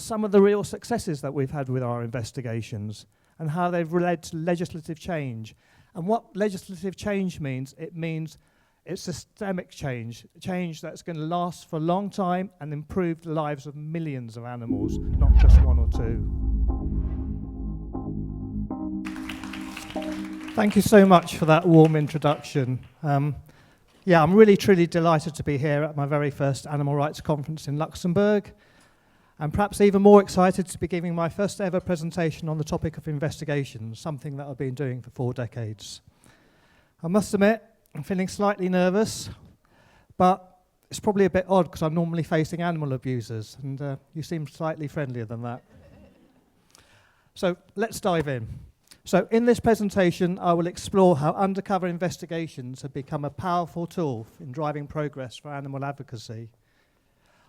some of the real successes that we've had with our investigations and how they've led to legislative change. And what legislative change means, it means it's systemic change, change that's going to last for a long time and improve the lives of millions of animals, not just one or two. Thank you so much for that warm introduction. Yeah, I'm really, truly delighted to be here at my very first animal rights conference in Luxembourg, and perhaps even more excited to be giving my first ever presentation on the topic of investigations, something that I've been doing for 4 decades. I must admit, I'm feeling slightly nervous, but it's probably a bit odd because I'm normally facing animal abusers, and you seem slightly friendlier than that. So let's dive in. So in this presentation, I will explore how undercover investigations have become a powerful tool in driving progress for animal advocacy.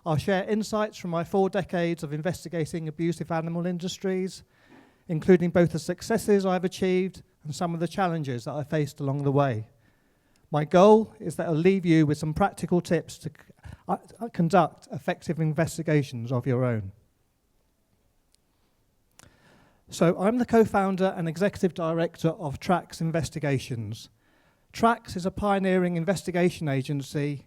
I'll share insights from my 4 decades of investigating abusive animal industries, including both the successes I've achieved and some of the challenges that I faced along the way. My goal is that I'll leave you with some practical tips to conduct effective investigations of your own. So I'm the co-founder and executive director of TRACS Investigations. TRACS is a pioneering investigation agency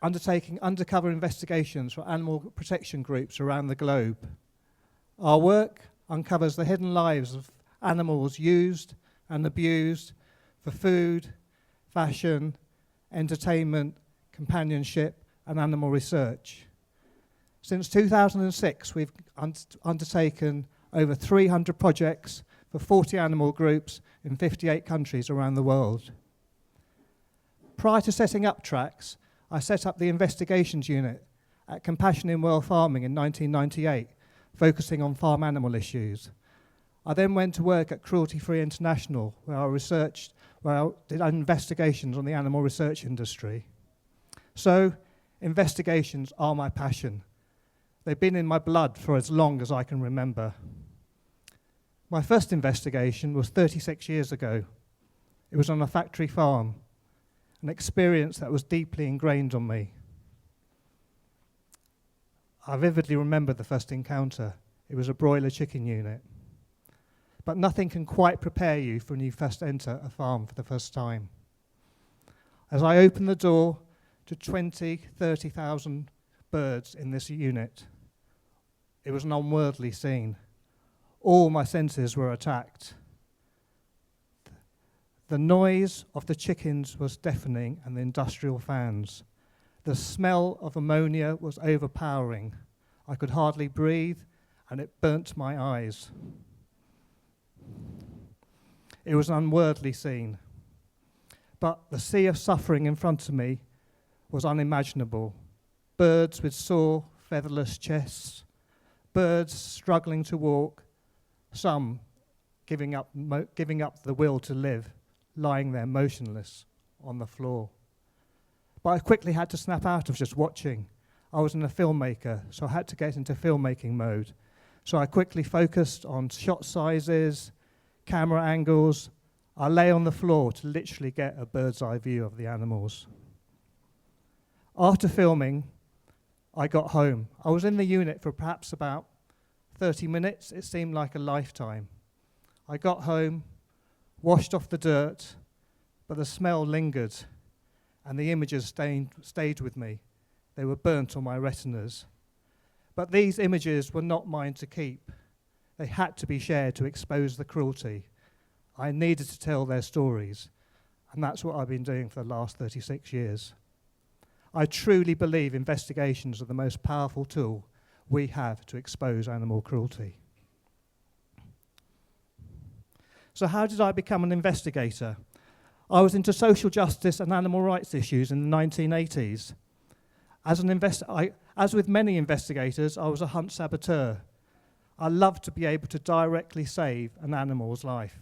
undertaking undercover investigations for animal protection groups around the globe. Our work uncovers the hidden lives of animals used and abused for food, fashion, entertainment, companionship, and animal research. Since 2006, we've undertaken over 300 projects for 40 animal groups in 58 countries around the world. Prior to setting up TRACS, I set up the investigations unit at Compassion in World Farming in 1998, focusing on farm animal issues. I then went to work at Cruelty Free International, where I did investigations on the animal research industry. So, investigations are my passion. They've been in my blood for as long as I can remember. My first investigation was 36 years ago. It was on a factory farm, an experience that was deeply ingrained on me. I vividly remember the first encounter. It was a broiler chicken unit. But nothing can quite prepare you for when you first enter a farm for the first time. As I opened the door to 30,000 birds in this unit, it was an unworldly scene. All my senses were attacked. The noise of the chickens was deafening and the industrial fans. The smell of ammonia was overpowering. I could hardly breathe, and it burnt my eyes. It was an unworldly scene. But the sea of suffering in front of me was unimaginable. Birds with sore, featherless chests, birds struggling to walk, some giving up the will to live, lying there motionless on the floor. But I quickly had to snap out of just watching. I was a filmmaker, so I had to get into filmmaking mode. So I quickly focused on shot sizes, camera angles. I lay on the floor to literally get a bird's eye view of the animals. After filming, I got home. I was in the unit for perhaps about 30 minutes. It seemed like a lifetime. I got home, washed off the dirt, but the smell lingered, and the images stayed with me. They were burnt on my retinas. But these images were not mine to keep. They had to be shared to expose the cruelty. I needed to tell their stories, and that's what I've been doing for the last 36 years. I truly believe investigations are the most powerful tool we have to expose animal cruelty. So how did I become an investigator? I was into social justice and animal rights issues in the 1980s. As with many investigators, I was a hunt saboteur. I loved to be able to directly save an animal's life.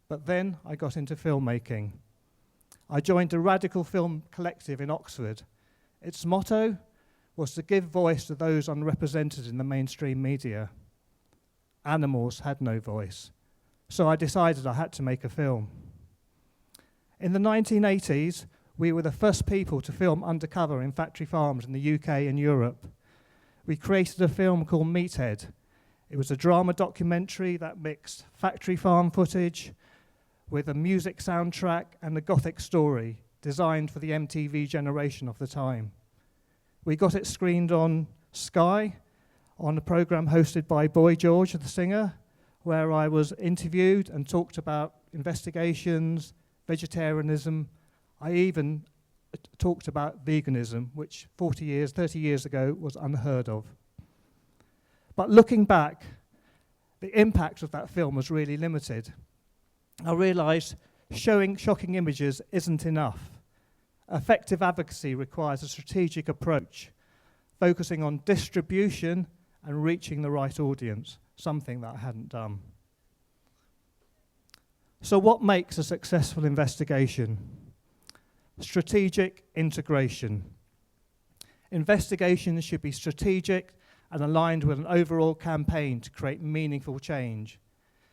But then I got into filmmaking. I joined a radical film collective in Oxford. Its motto was to give voice to those unrepresented in the mainstream media. Animals had no voice, so I decided I had to make a film. In the 1980s, we were the first people to film undercover in factory farms in the UK and Europe. we created a film called Meathead. It was a drama documentary that mixed factory farm footage with a music soundtrack and a gothic story designed for the MTV generation of the time. We got it screened on Sky, on a program hosted by Boy George, the singer, where I was interviewed and talked about investigations, vegetarianism. I even talked about veganism, which 30 years ago was unheard of. But looking back, the impact of that film was really limited. I realised showing shocking images isn't enough. Effective advocacy requires a strategic approach, focusing on distribution and reaching the right audience, something that I hadn't done. So what makes a successful investigation? Strategic integration. Investigations should be strategic and aligned with an overall campaign to create meaningful change.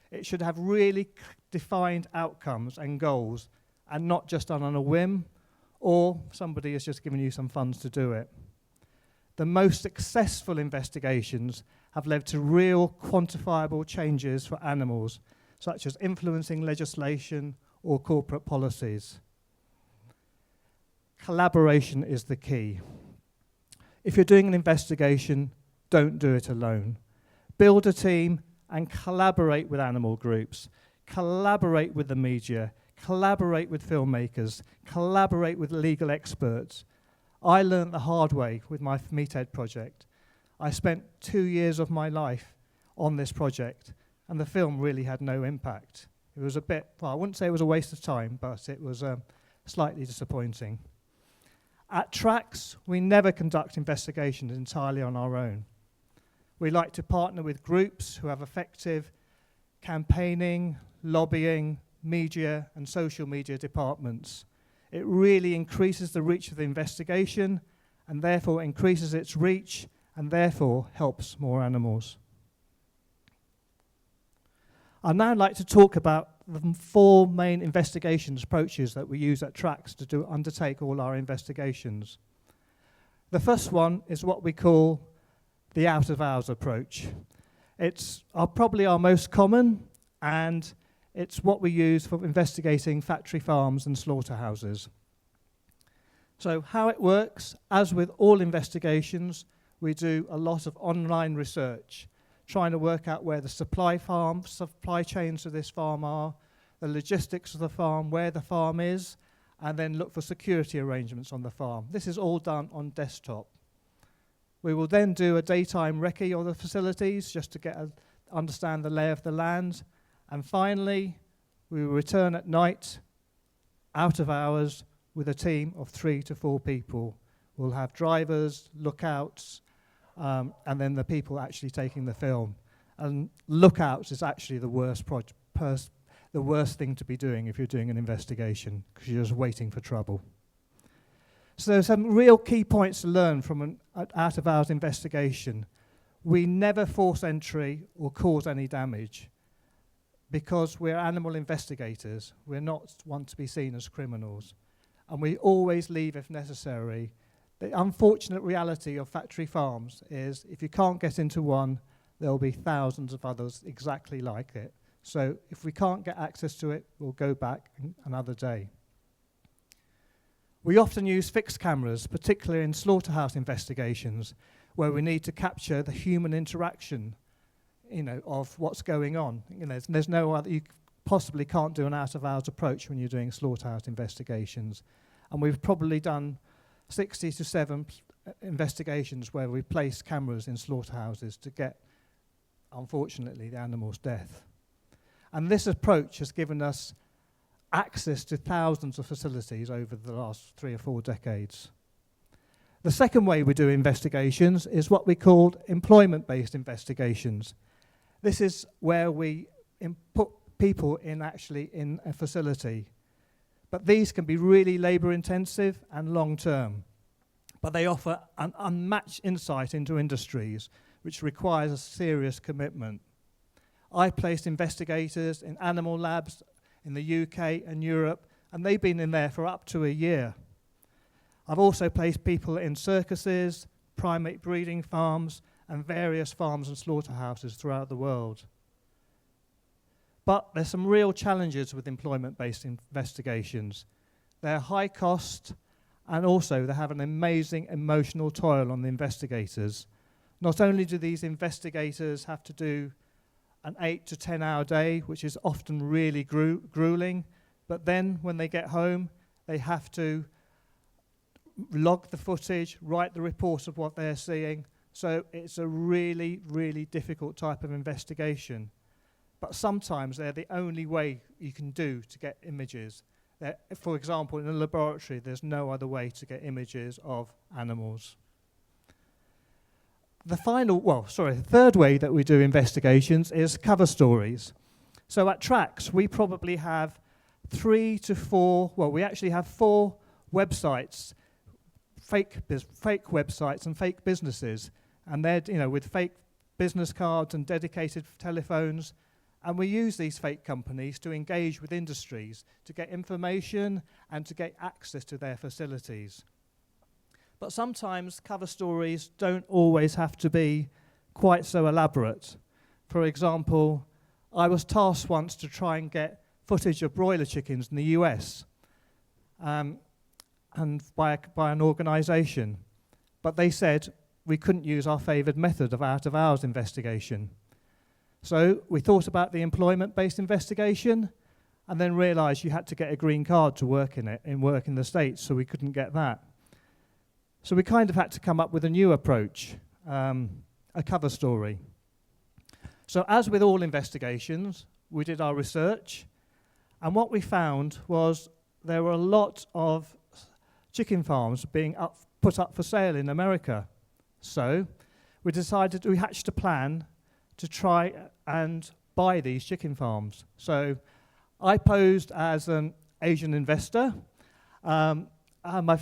It should have really defined outcomes and goals and not just done on a whim or somebody has just given you some funds to do it. The most successful investigations have led to real quantifiable changes for animals, such as influencing legislation or corporate policies. Collaboration is the key. If you're doing an investigation, don't do it alone. Build a team and collaborate with animal groups, collaborate with the media, collaborate with filmmakers, collaborate with legal experts. I learned the hard way with my Meathead project. I spent 2 years of my life on this project, and the film really had no impact. It was a bit, well, I wouldn't say it was a waste of time, but it was slightly disappointing. At Tracks, we never conduct investigations entirely on our own. We like to partner with groups who have effective campaigning, lobbying, media, and social media departments. It really increases the reach of the investigation and therefore increases its reach and therefore helps more animals. I'd now like to talk about the 4 main investigations approaches that we use at Tracks to undertake all our investigations. The first one is what we call the out-of-hours approach. It's probably our most common, and it's what we use for investigating factory farms and slaughterhouses. So how it works, as with all investigations, we do a lot of online research, trying to work out where the supply chains of this farm are, the logistics of the farm, where the farm is, and then look for security arrangements on the farm. This is all done on desktop. We will then do a daytime recce of the facilities just to understand the lay of the land. And finally, we will return at night, out of hours, with a team of 3 to 4 people. We'll have drivers, lookouts, and then the people actually taking the film. And lookouts is actually the worst thing to be doing if you're doing an investigation, because you're just waiting for trouble. So there's some real key points to learn from an out-of-hours investigation. We never force entry or cause any damage because we're animal investigators. We're not want to be seen as criminals. And we always leave if necessary. The unfortunate reality of factory farms is if you can't get into one, there'll be thousands of others exactly like it. So if we can't get access to it, we'll go back another day. We often use fixed cameras, particularly in slaughterhouse investigations, where we need to capture the human interaction, of what's going on. There's no other, you possibly can't do an out-of-hours approach when you're doing slaughterhouse investigations. And we've probably done 60 to 7 investigations where we place cameras in slaughterhouses to get, unfortunately, the animal's death. And this approach has given us access to thousands of facilities over the last 3 or 4 decades. The second way we do investigations is what we call employment-based investigations. This is where we put people in a facility. But these can be really labor-intensive and long-term. But they offer an unmatched insight into industries, which requires a serious commitment. I placed investigators in animal labs in the UK and Europe, and they've been in there for up to a year. I've also placed people in circuses, primate breeding farms, and various farms and slaughterhouses throughout the world. But there's some real challenges with employment-based investigations. They're high cost, and also they have an amazing emotional toil on the investigators. Not only do these investigators have to do an 8 to 10 hour day, which is often really grueling, but then when they get home, they have to log the footage, write the report of what they're seeing. So it's a really, really difficult type of investigation. But sometimes they're the only way you can do to get images. For example, in a laboratory, there's no other way to get images of animals. The third way that we do investigations is cover stories. So at Tracks, we probably have 3 to 4, we actually have 4 websites, fake websites and fake businesses. And they're, with fake business cards and dedicated telephones. And we use these fake companies to engage with industries, to get information and to get access to their facilities. But sometimes cover stories don't always have to be quite so elaborate. For example, I was tasked once to try and get footage of broiler chickens in the US and by an organization. But they said we couldn't use our favored method of out-of-hours investigation. So we thought about the employment-based investigation and then realized you had to get a green card to work in it, and work in the States, so we couldn't get that. So we kind of had to come up with a new approach, a cover story. So as with all investigations, we did our research, and what we found was there were a lot of chicken farms being put up for sale in America. So we hatched a plan to try and buy these chicken farms. So I posed as an Asian investor. My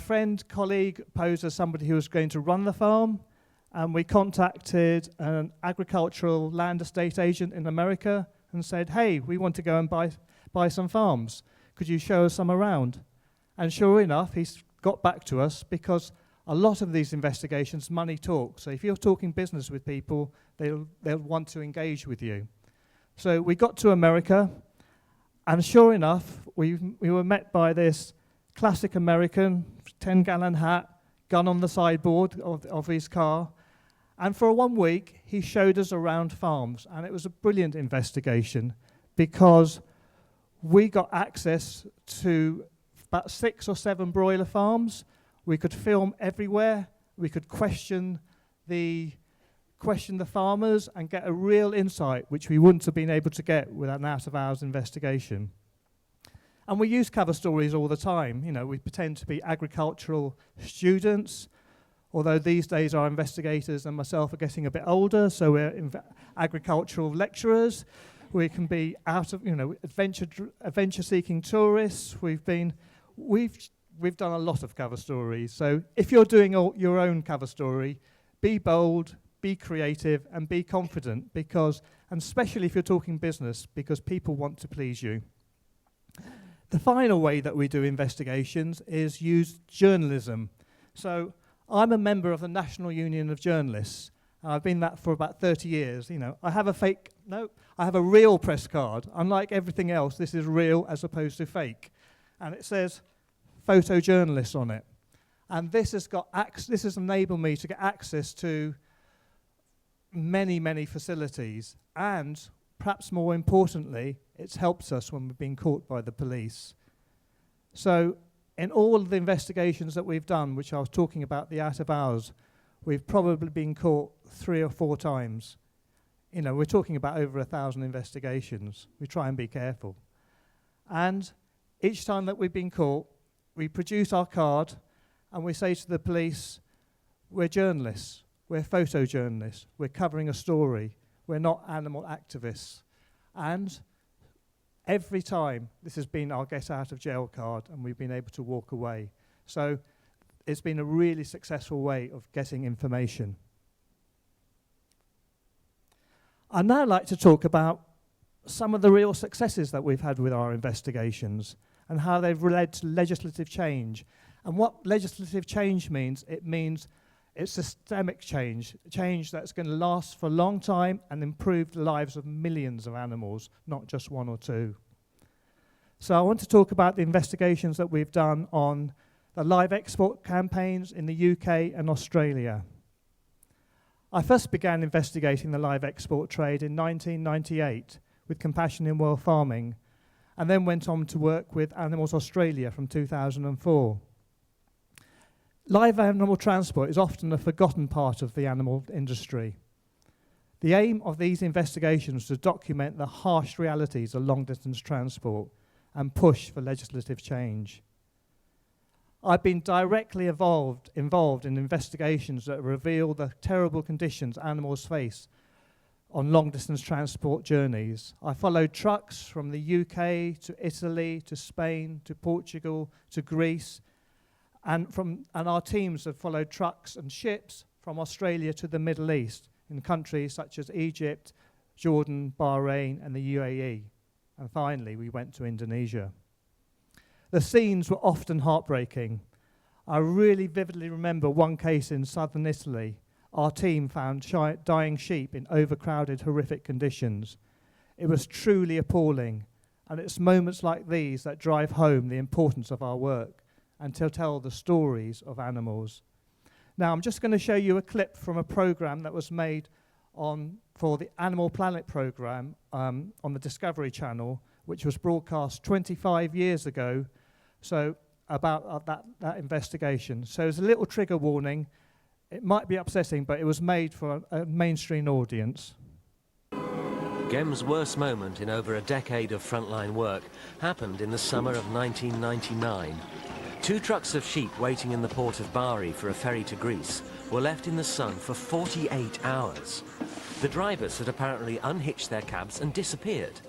colleague posed as somebody who was going to run the farm, and we contacted an agricultural land estate agent in America and said, hey, we want to go and buy some farms. Could you show us some around? And sure enough, he's got back to us, because a lot of these investigations, money talks. So if you're talking business with people, they'll want to engage with you. So we got to America, and sure enough, we were met by this classic American, 10-gallon hat, gun on the sideboard of his car. And for 1 week, he showed us around farms. And it was a brilliant investigation, because we got access to about 6 or 7 broiler farms. We could film everywhere. We could question the farmers and get a real insight, which we wouldn't have been able to get with an out-of-hours investigation. And we use cover stories all the time. We pretend to be agricultural students, although these days our investigators and myself are getting a bit older, so we're agricultural lecturers. We can be adventure-seeking tourists. We've done a lot of cover stories. So if you're doing your own cover story, be bold, be creative, and be confident, and especially if you're talking business, because people want to please you. The final way that we do investigations is use journalism. So I'm a member of the National Union of Journalists. I've been that for about 30 years. I have a real press card. Unlike everything else, this is real as opposed to fake. And it says photojournalists on it. And this has enabled me to get access to many, many facilities. And perhaps more importantly, it's helped us when we've been caught by the police. So in all of the investigations that we've done, which I was talking about, the out of hours, we've probably been caught 3 or 4 times. We're talking about over 1,000 investigations. We try and be careful. And each time that we've been caught, we produce our card and we say to the police, we're journalists, we're photojournalists, we're covering a story, we're not animal activists. And every time, this has been our get out of jail card, and we've been able to walk away. So it's been a really successful way of getting information. I'd now like to talk about some of the real successes that we've had with our investigations and how they've led to legislative change. And what legislative change means, it means It's systemic change, change that's going to last for a long time and improve the lives of millions of animals, not just one or two. So I want to talk about the investigations that we've done on the live export campaigns in the UK and Australia. I first began investigating the live export trade in 1998 with Compassion in World Farming, and then went on to work with Animals Australia from 2004. Live animal transport is often a forgotten part of the animal industry. The aim of these investigations is to document the harsh realities of long-distance transport and push for legislative change. I've been directly involved in investigations that reveal the terrible conditions animals face on long-distance transport journeys. I followed trucks from the UK to Italy to Spain to Portugal to Greece, and our teams have followed trucks and ships from Australia to the Middle East in countries such as Egypt, Jordan, Bahrain, and the UAE. And finally, we went to Indonesia. The scenes were often heartbreaking. I really vividly remember one case in southern Italy. Our team found dying sheep in overcrowded, horrific conditions. It was truly appalling, and it's moments like these that drive home the importance of our work and to tell the stories of animals. Now, I'm just going to show you a clip from a program that was made for the Animal Planet program on the Discovery Channel, which was broadcast 25 years ago, so about that investigation. So there's a little trigger warning. It might be upsetting, but it was made for a mainstream audience. Gem's worst moment in over a decade of frontline work happened in the summer of 1999. 2 trucks of sheep waiting in the port of Bari for a ferry to Greece were left in the sun for 48 hours. The drivers had apparently unhitched their cabs and disappeared.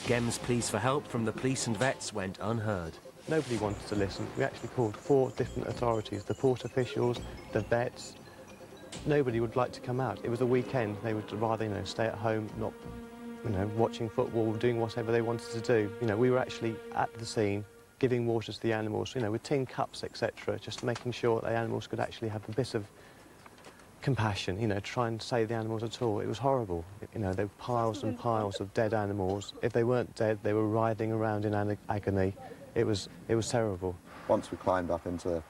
Gem's pleas for help from the police and vets went unheard. Nobody wanted to listen. We actually called 4 different authorities, the port officials, the vets. Nobody would like to come out. It was a weekend. They would rather, stay at home, not, watching football, doing whatever they wanted to do. We were actually at the scene, giving water to the animals, with tin cups, etc., just making sure that the animals could actually have a bit of compassion, try and save the animals at all. It was horrible. There were piles and piles of dead animals. If they weren't dead, they were writhing around in agony. It was terrible. Once we climbed up into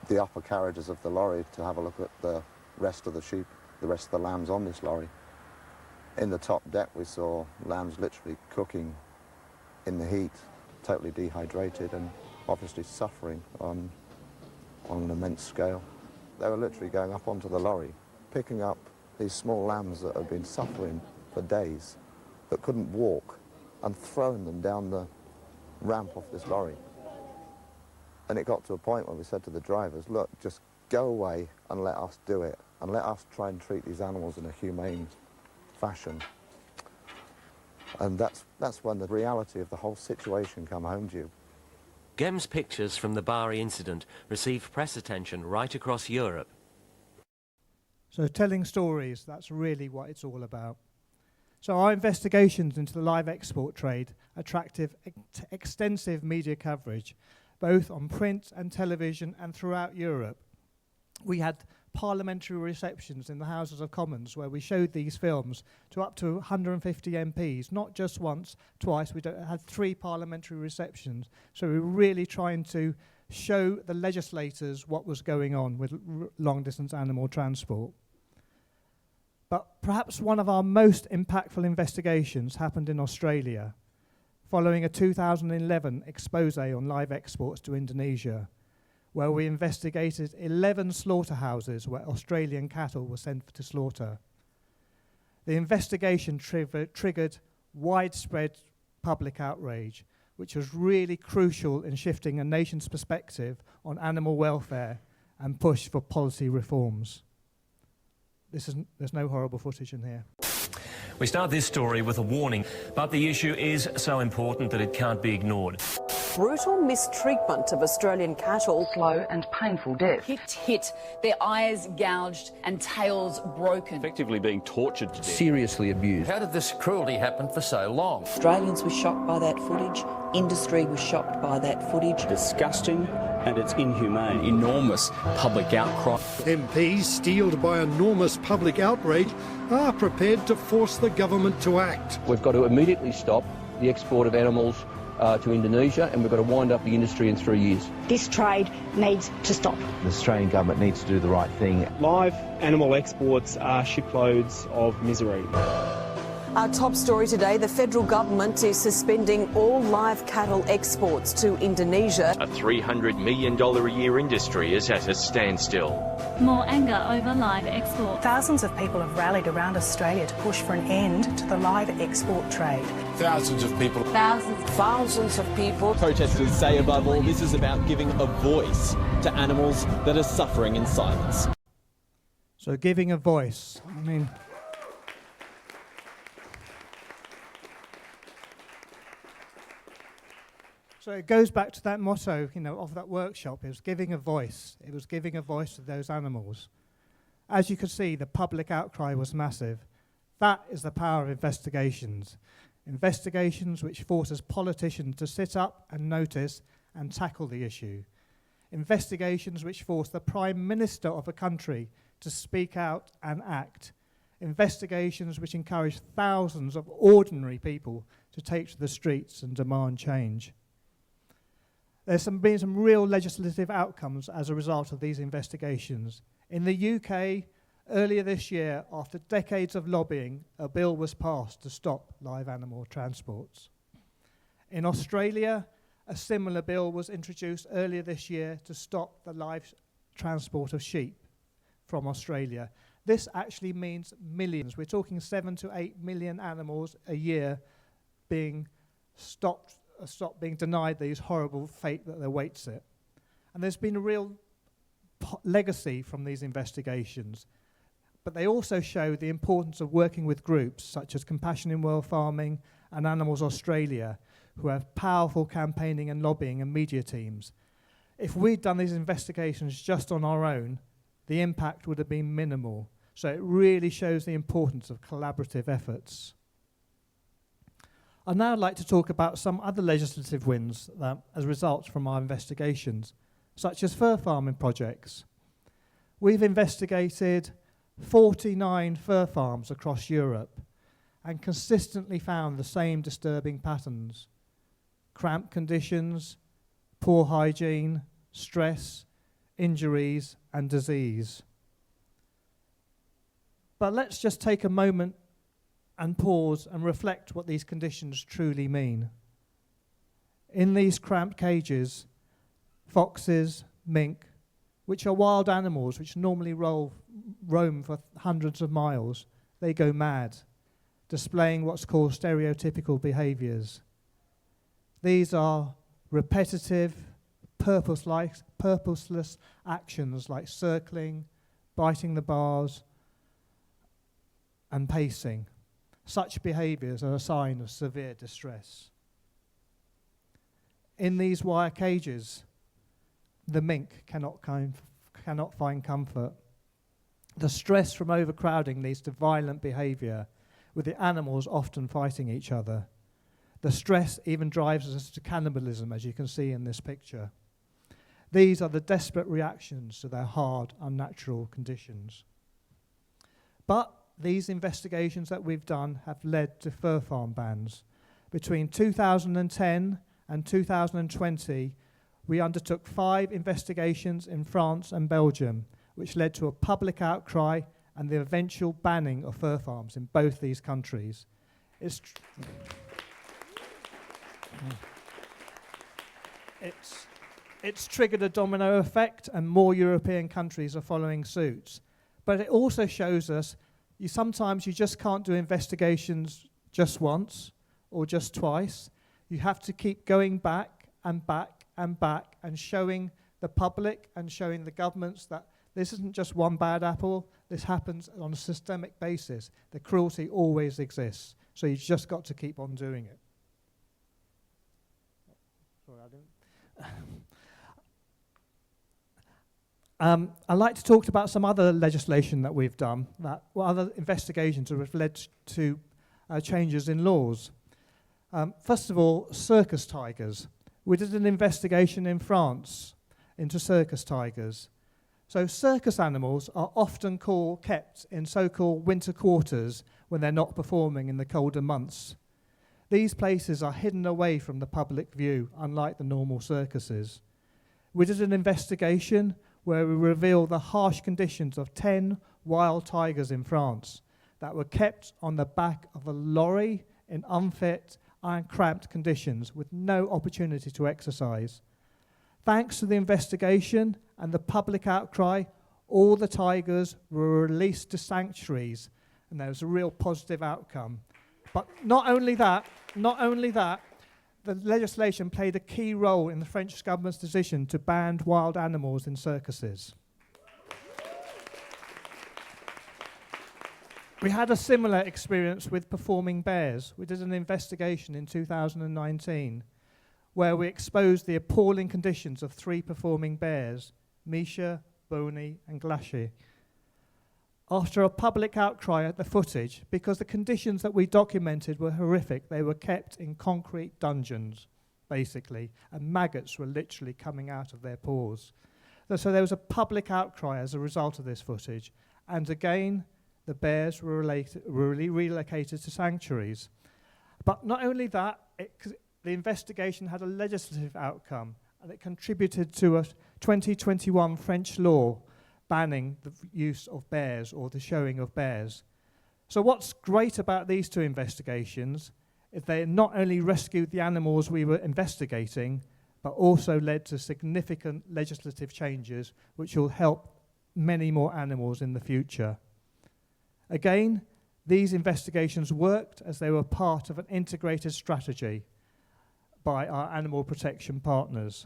the upper carriages of the lorry to have a look at the rest of the sheep, the rest of the lambs on this lorry, in the top deck we saw lambs literally cooking in the heat, totally dehydrated and obviously suffering on an immense scale. They were literally going up onto the lorry, picking up these small lambs that had been suffering for days, that couldn't walk, and throwing them down the ramp off this lorry. And it got to a point where we said to the drivers, look, just go away and let us do it, and let us try and treat these animals in a humane fashion. And that's when the reality of the whole situation come home to you. Gem's pictures from the Bari incident received press attention right across Europe. So telling stories, that's really what it's all about. So our investigations into the live export trade attracted extensive media coverage, both on print and television and throughout Europe. We had parliamentary receptions in the Houses of Commons where we showed these films to up to 150 MPs, not just once, twice. We had 3 parliamentary receptions. So we were really trying to show the legislators what was going on with long-distance animal transport. But perhaps one of our most impactful investigations happened in Australia, following a 2011 expose on live exports to Indonesia, where we investigated 11 slaughterhouses where Australian cattle were sent to slaughter. The investigation triggered widespread public outrage, which was really crucial in shifting a nation's perspective on animal welfare and push for policy reforms. There's no horrible footage in here. We start this story with a warning, but the issue is so important that it can't be ignored. Brutal mistreatment of Australian cattle. Slow and painful death. Hit, their eyes gouged and tails broken. Effectively being tortured to death. Seriously abused. How did this cruelty happen for so long? Australians were shocked by that footage. Industry was shocked by that footage. Disgusting and it's inhumane. Enormous public outcry. MPs, steeled by enormous public outrage, are prepared to force the government to act. We've got to immediately stop the export of animals to Indonesia, and we've got to wind up the industry in 3 years. This trade needs to stop. The Australian government needs to do the right thing. Live animal exports are shiploads of misery. Our top story today, the federal government is suspending all live cattle exports to Indonesia. A $300 million a year industry is at a standstill. More anger over live export. Thousands of people have rallied around Australia to push for an end to the live export trade. Thousands of people. Thousands of people. Protesters say above all this is about giving a voice to animals that are suffering in silence. So giving a voice, I mean... So it goes back to that motto, of that workshop. It was giving a voice. It was giving a voice to those animals. As you could see, the public outcry was massive. That is the power of investigations. Investigations which forces politicians to sit up and notice and tackle the issue. Investigations which force the Prime Minister of a country to speak out and act. Investigations which encourage thousands of ordinary people to take to the streets and demand change. There's been some real legislative outcomes as a result of these investigations. In the UK, earlier this year, after decades of lobbying, a bill was passed to stop live animal transports. In Australia, a similar bill was introduced earlier this year to stop the live transport of sheep from Australia. This actually means millions. We're talking 7 to 8 million animals a year being stop being denied these horrible fate that awaits it. And there's been a real legacy from these investigations. But they also show the importance of working with groups such as Compassion in World Farming and Animals Australia, who have powerful campaigning and lobbying and media teams. If we'd done these investigations just on our own, the impact would have been minimal. So it really shows the importance of collaborative efforts. I'd now like to talk about some other legislative wins as results from our investigations, such as fur farming projects. We've investigated 49 fur farms across Europe and consistently found the same disturbing patterns: cramped conditions, poor hygiene, stress, injuries, and disease. But let's just take a moment and pause and reflect what these conditions truly mean. In these cramped cages, foxes, mink, which are wild animals which normally roam for hundreds of miles, they go mad, displaying what's called stereotypical behaviours. These are repetitive, purposeless actions like circling, biting the bars, and pacing. Such behaviours are a sign of severe distress. In these wire cages, the mink cannot find comfort. The stress from overcrowding leads to violent behaviour, with the animals often fighting each other. The stress even drives us to cannibalism, as you can see in this picture. These are the desperate reactions to their hard, unnatural conditions. But these investigations that we've done have led to fur farm bans. Between 2010 and 2020, we undertook 5 investigations in France and Belgium, which led to a public outcry and the eventual banning of fur farms in both these countries. It's triggered a domino effect, and more European countries are following suit. But it also shows us sometimes you just can't do investigations just once or just twice. You have to keep going back and back and back and showing the public and showing the governments that this isn't just one bad apple. This happens on a systemic basis. The cruelty always exists. So you've just got to keep on doing it. Sorry, I didn't. I'd like to talk about some other legislation that we've done, other investigations that have led to changes in laws. First of all, circus tigers. We did an investigation in France. into circus tigers. So circus animals are often kept in so-called winter quarters when they're not performing in the colder months. These places are hidden away from the public view, unlike the normal circuses. We did an investigation where we revealed the harsh conditions of 10 wild tigers in France that were kept on the back of a lorry in unfit and cramped conditions with no opportunity to exercise. Thanks to the investigation and the public outcry, all the tigers were released to sanctuaries, and there was a real positive outcome. But not only that, the legislation played a key role in the French government's decision to ban wild animals in circuses. We had a similar experience with performing bears. We did an investigation in 2019 where we exposed the appalling conditions of 3 performing bears, Misha, Boney and Glacier. After a public outcry at the footage, because the conditions that we documented were horrific, they were kept in concrete dungeons, basically, and maggots were literally coming out of their paws. So there was a public outcry as a result of this footage, and again, the bears were relocated to sanctuaries. But not only that, the investigation had a legislative outcome, and it contributed to a 2021 French law banning the use of bears or the showing of bears. So what's great about these 2 investigations is they not only rescued the animals we were investigating, but also led to significant legislative changes which will help many more animals in the future. Again, these investigations worked as they were part of an integrated strategy by our animal protection partners.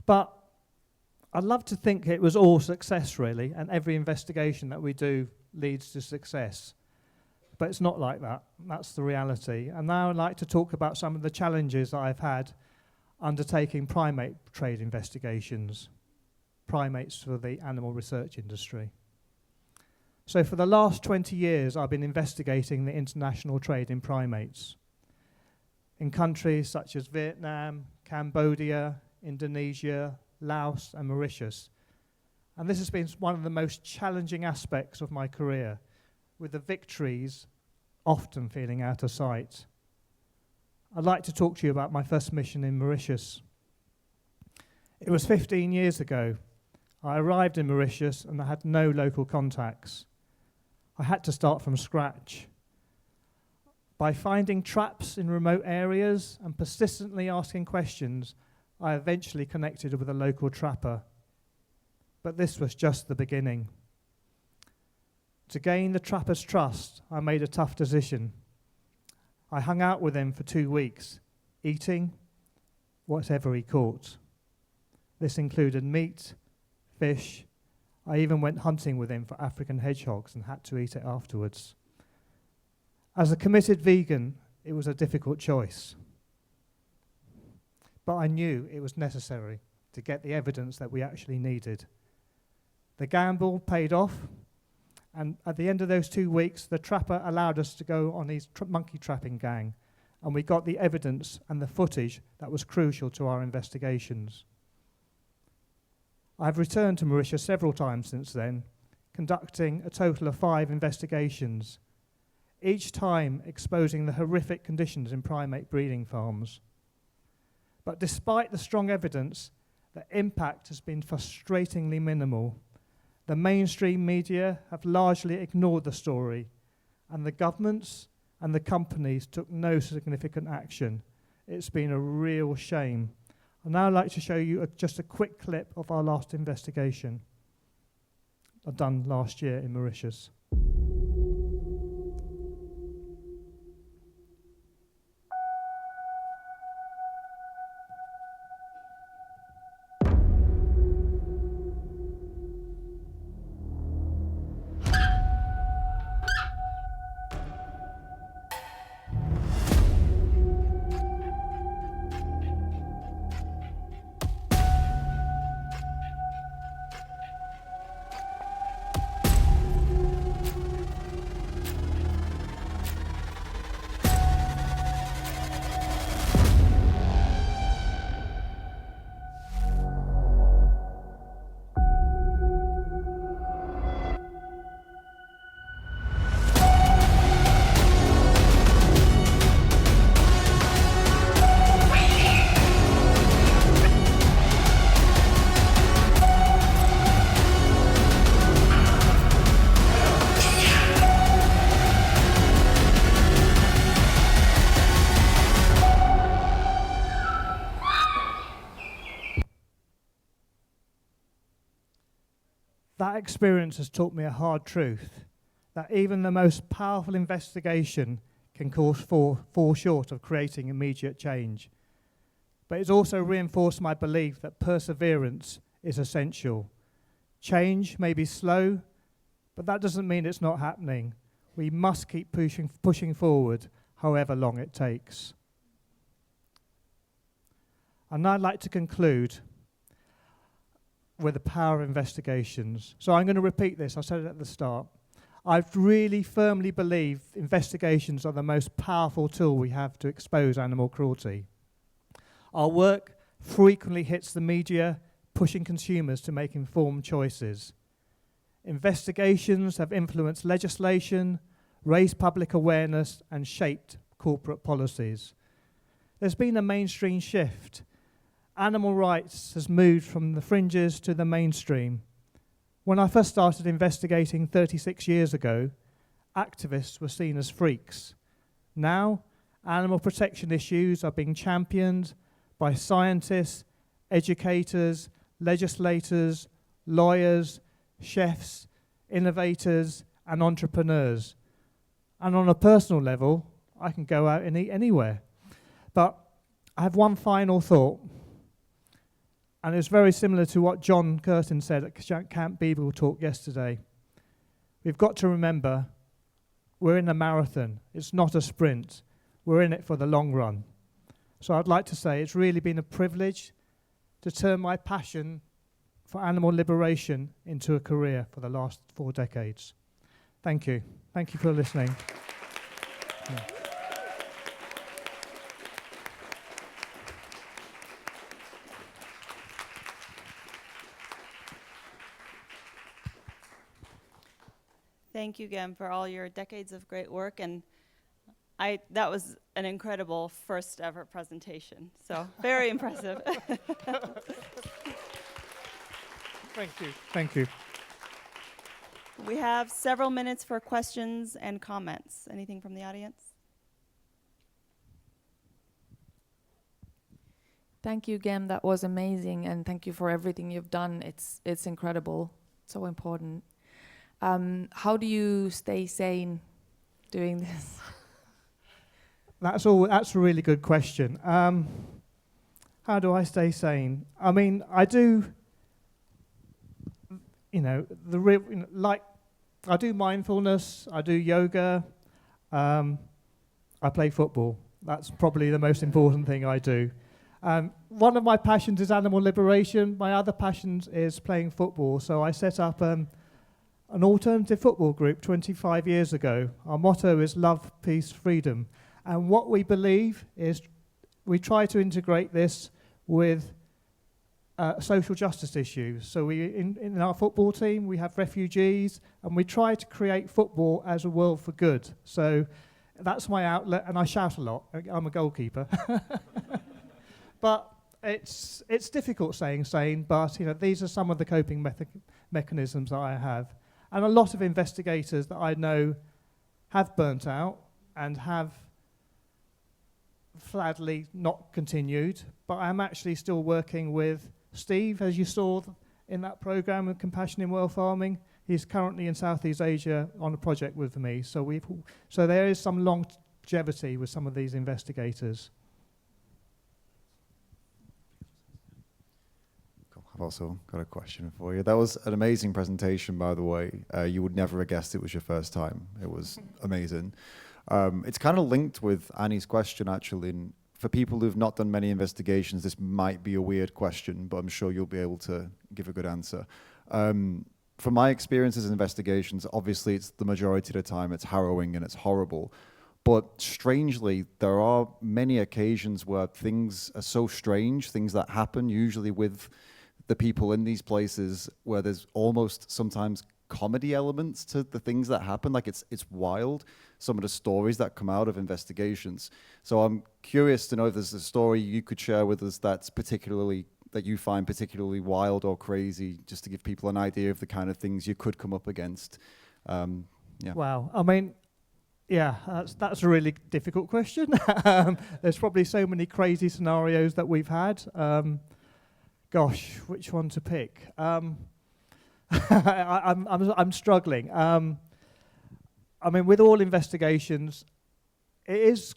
But I'd love to think it was all success, really, and every investigation that we do leads to success. But it's not like that. That's the reality. And now I'd like to talk about some of the challenges that I've had undertaking primate trade investigations, primates for the animal research industry. So for the last 20 years, I've been investigating the international trade in primates in countries such as Vietnam, Cambodia, Indonesia, Laos and Mauritius. And this has been one of the most challenging aspects of my career, with the victories often feeling out of sight. I'd like to talk to you about my first mission in Mauritius. It was 15 years ago. I arrived in Mauritius and I had no local contacts. I had to start from scratch. By finding traps in remote areas and persistently asking questions, I eventually connected with a local trapper. But this was just the beginning. To gain the trapper's trust, I made a tough decision. I hung out with him for 2 weeks, eating whatever he caught. This included meat, fish. I even went hunting with him for African hedgehogs and had to eat it afterwards. As a committed vegan, it was a difficult choice. But I knew it was necessary to get the evidence that we actually needed. The gamble paid off, and at the end of those 2 weeks, the trapper allowed us to go on his monkey trapping gang, and we got the evidence and the footage that was crucial to our investigations. I've returned to Mauritius several times since then, conducting a total of 5 investigations, each time exposing the horrific conditions in primate breeding farms. But despite the strong evidence, the impact has been frustratingly minimal. The mainstream media have largely ignored the story, and the governments and the companies took no significant action. It's been a real shame. I'd now like to show you just a quick clip of our last investigation done last year in Mauritius. experience has taught me a hard truth, that even the most powerful investigation can fall short of creating immediate change. But it's also reinforced my belief that perseverance is essential. Change may be slow, but that doesn't mean it's not happening. We must keep pushing forward, however long it takes. And I'd like to conclude with the power of investigations. So I'm going to repeat this, I said it at the start. I really firmly believe investigations are the most powerful tool we have to expose animal cruelty. Our work frequently hits the media, pushing consumers to make informed choices. Investigations have influenced legislation, raised public awareness, and shaped corporate policies. There's been a mainstream shift. Animal rights has moved from the fringes to the mainstream. When I first started investigating 36 years ago, activists were seen as freaks. Now, animal protection issues are being championed by scientists, educators, legislators, lawyers, chefs, innovators, and entrepreneurs. And on a personal level, I can go out and eat anywhere. But I have one final thought, and it's very similar to what John Curtin said at Camp Beagle Talk yesterday. We've got to remember, we're in a marathon. It's not a sprint. We're in it for the long run. So I'd like to say it's really been a privilege to turn my passion for animal liberation into a career for the last 4 decades. Thank you. Thank you for listening. Yeah. Thank you again for all your decades of great work, and that was an incredible first ever presentation. So very impressive. Thank you. Thank you. We have several minutes for questions and comments. Anything from the audience? Thank you, Gem. That was amazing, and thank you for everything you've done. It's incredible. So important. How do you stay sane doing this? That's a really good question. How do I stay sane? I mean, I do. I do mindfulness. I do yoga. I play football. That's probably the most important thing I do. One of my passions is animal liberation. My other passion is playing football. So I set up an alternative football group 25 years ago. Our motto is love, peace, freedom. And what we believe is we try to integrate this with social justice issues. So in our football team, we have refugees, and we try to create football as a world for good. So that's my outlet, and I shout a lot. I'm a goalkeeper. But it's difficult staying sane, but these are some of the coping mechanisms that I have. And a lot of investigators that I know have burnt out and have sadly not continued, but I'm actually still working with Steve, as you saw in that program of Compassion in World Farming. He's currently in Southeast Asia on a project with me, so there is some longevity with some of these investigators. I've also got a question for you. That was an amazing presentation, by the way. You would never have guessed it was your first time. It was amazing. It's kind of linked with Annie's question, actually. And for people who've not done many investigations, this might be a weird question, but I'm sure you'll be able to give a good answer. From my experiences in investigations, obviously it's the majority of the time it's harrowing and it's horrible. But strangely, there are many occasions where things are so strange, things that happen, usually with the people in these places, where there's almost sometimes comedy elements to the things that happen. Like it's wild, some of the stories that come out of investigations. So I'm curious to know if there's a story you could share with us that you find particularly wild or crazy, just to give people an idea of the kind of things you could come up against. Yeah. Wow. I mean, yeah, that's a really difficult question. There's probably so many crazy scenarios that we've had. Gosh, which one to pick? I'm struggling. I mean, with all investigations, it is,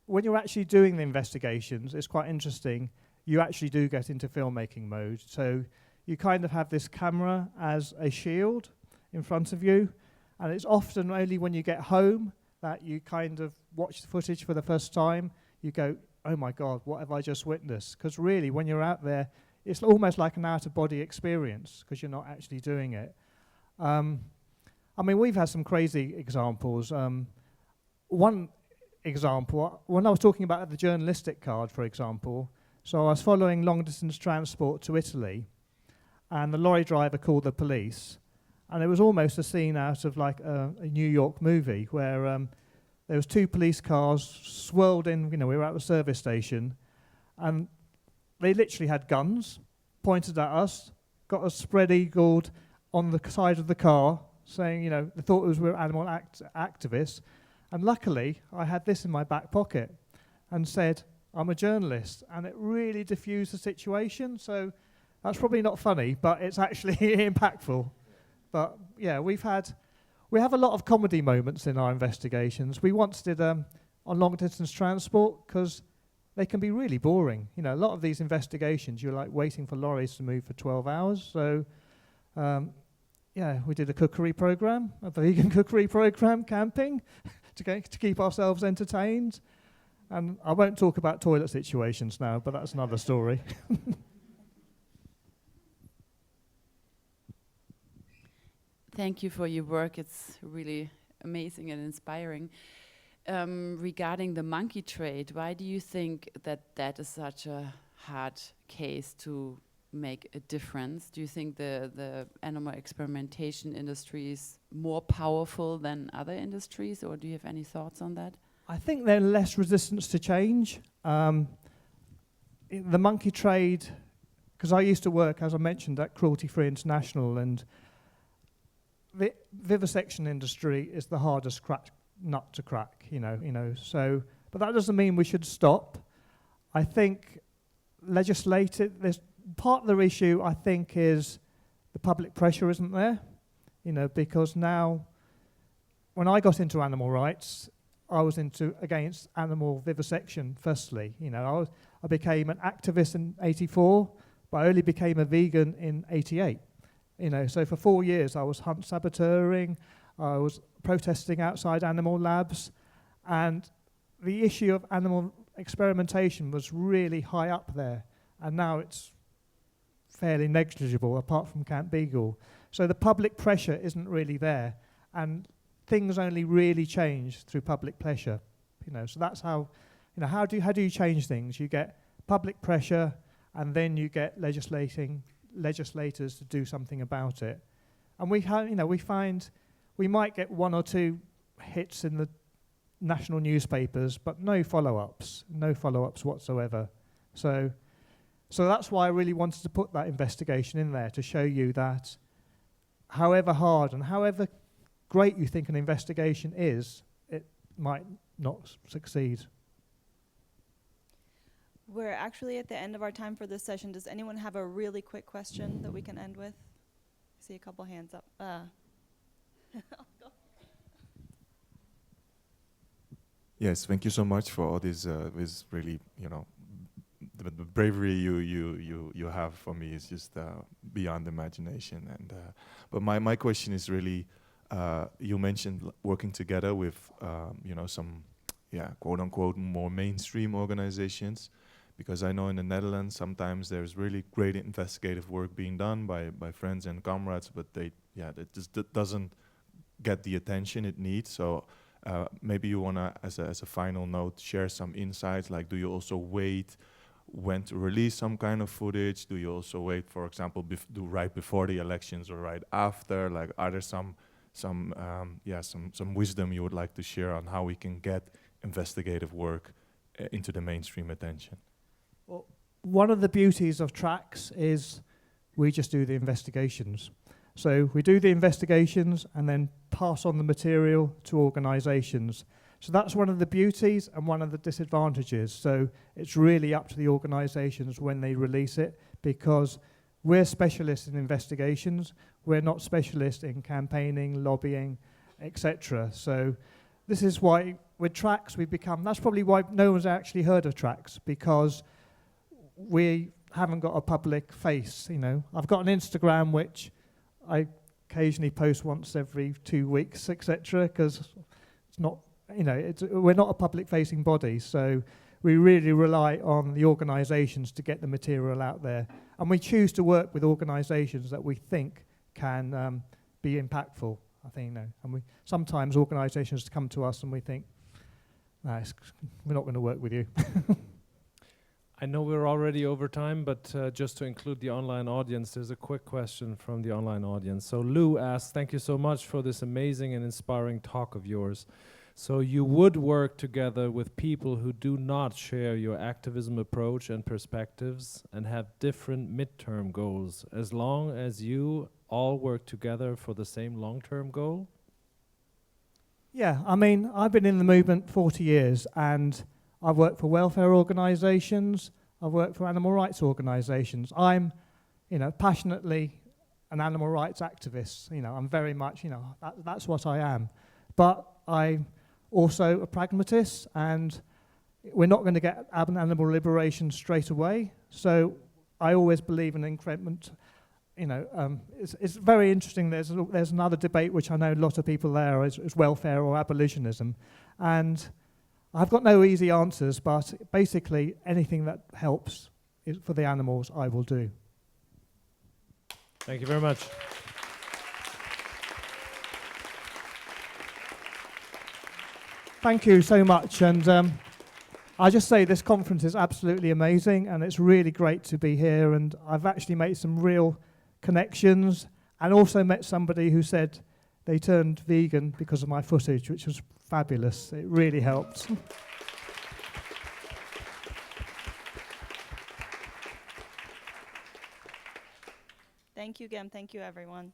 when you're actually doing the investigations, it's quite interesting. You actually do get into filmmaking mode. So you kind of have this camera as a shield in front of you, and it's often only when you get home that you kind of watch the footage for the first time, you go, oh my God, what have I just witnessed? Because really, when you're out there, it's almost like an out-of-body experience because you're not actually doing it. I mean, we've had some crazy examples. One example, when I was talking about the journalistic card, for example, so I was following long-distance transport to Italy, and the lorry driver called the police, and it was almost a scene out of like a New York movie where there was 2 police cars swirled in, we were at the service station, and they literally had guns pointed at us, got us spread-eagled on the side of the car, saying, they thought we were animal activists. And luckily, I had this in my back pocket and said, I'm a journalist. And it really diffused the situation. So that's probably not funny, but it's actually impactful. But yeah, we have a lot of comedy moments in our investigations. We once did on long-distance transport because they can be really boring. A lot of these investigations, you're like waiting for lorries to move for 12 hours. So yeah, we did a cookery program, a vegan cookery program, camping, to keep ourselves entertained. And I won't talk about toilet situations now, but that's another story. Thank you for your work. It's really amazing and inspiring. Regarding the monkey trade, why do you think that is such a hard case to make a difference? Do you think the animal experimentation industry is more powerful than other industries, or do you have any thoughts on that? I think there's less resistance to change. The monkey trade, because I used to work, as I mentioned, at Cruelty Free International, and the vivisection industry is the hardest nut to crack, So, but that doesn't mean we should stop. I think there's part of the issue, I think, is the public pressure isn't there, because now, when I got into animal rights, I was against animal vivisection, firstly. I became an activist in '84, but I only became a vegan in '88. So for 4 years I was hunt saboteuring, I was protesting outside animal labs, and the issue of animal experimentation was really high up there, and now it's fairly negligible apart from Camp Beagle. So the public pressure isn't really there, and things only really change through public pressure. So that's how, how do you change things? You get public pressure, and then you get legislators to do something about it. And we find we might get 1 or 2 hits in the national newspapers, but no follow-ups whatsoever. So that's why I really wanted to put that investigation in there, to show you that however hard and however great you think an investigation is, it might not succeed. We're actually at the end of our time for this session. Does anyone have a really quick question that we can end with? I see a couple hands up. Yes, thank you so much for all this really, the bravery you have for me is just beyond imagination. And but my question is really, you mentioned working together with some quote unquote more mainstream organizations, because I know in the Netherlands sometimes there's really great investigative work being done by friends and comrades, but that just doesn't get the attention it needs. So maybe you wanna, as a final note, share some insights. Like, do you also wait when to release some kind of footage? Do you also wait, for example, right before the elections or right after? Like, are there some wisdom you would like to share on how we can get investigative work into the mainstream attention? Well, one of the beauties of tracks is we just do the investigations. So we do the investigations and then pass on the material to organisations. So that's one of the beauties and one of the disadvantages. So it's really up to the organisations when they release it, because we're specialists in investigations. We're not specialists in campaigning, lobbying, etc. So this is why with Tracks we've become, that's probably why no one's actually heard of Tracks, because we haven't got a public face, you know. I've got an Instagram which I occasionally post once every 2 weeks, etc., because it's not, you know, we're not a public-facing body, so we really rely on the organisations to get the material out there, and we choose to work with organisations that we think can be impactful. I think, you know, and we sometimes organisations come to us and we think, nah, we're not going to work with you. I know we're already over time, but just to include the online audience, there's a quick question from the online audience. So Lou asks, thank you so much for this amazing and inspiring talk of yours. So you would work together with people who do not share your activism approach and perspectives and have different midterm goals, as long as you all work together for the same long-term goal? Yeah, I mean, I've been in the movement 40 years, and I've worked for welfare organisations, I've worked for animal rights organisations. I'm, you know, passionately an animal rights activist. You know, I'm very much, you know, that's what I am. But I'm also a pragmatist, and we're not going to get animal liberation straight away. So I always believe in increment. You know, it's very interesting. There's another debate which I know a lot of people there is welfare or abolitionism, and I've got no easy answers, but basically anything that helps for the animals, I will do. Thank you very much. Thank you so much, and I just say this conference is absolutely amazing, and it's really great to be here, and I've actually made some real connections, and also met somebody who said they turned vegan because of my footage, which was fabulous. It really helped. Thank you, Gem. Thank you, everyone.